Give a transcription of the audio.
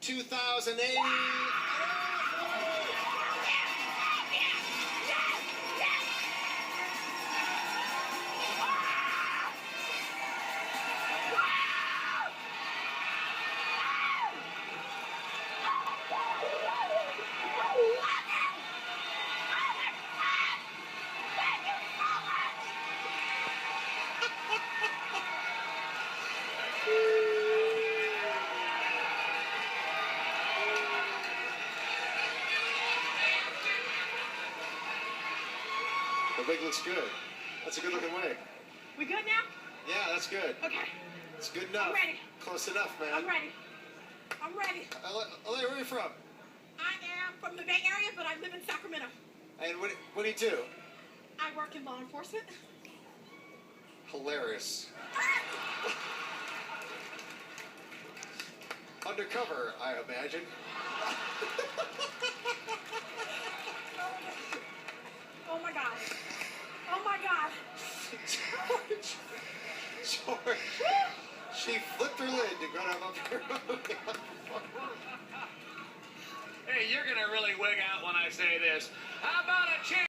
2008. The wig looks good. That's a good looking wig. We good now? Yeah, that's good. Okay. It's good enough. I'm ready. Close enough, man. I'm ready. I'm ready. Where are you from? I am from the Bay Area, but I live in Sacramento. And what do you do? I work in law enforcement. Hilarious. Undercover, I imagine. Oh my God. Oh my God. George. She flipped her lid to go up here. Hey, you're gonna really wig out when I say this. How about a chance?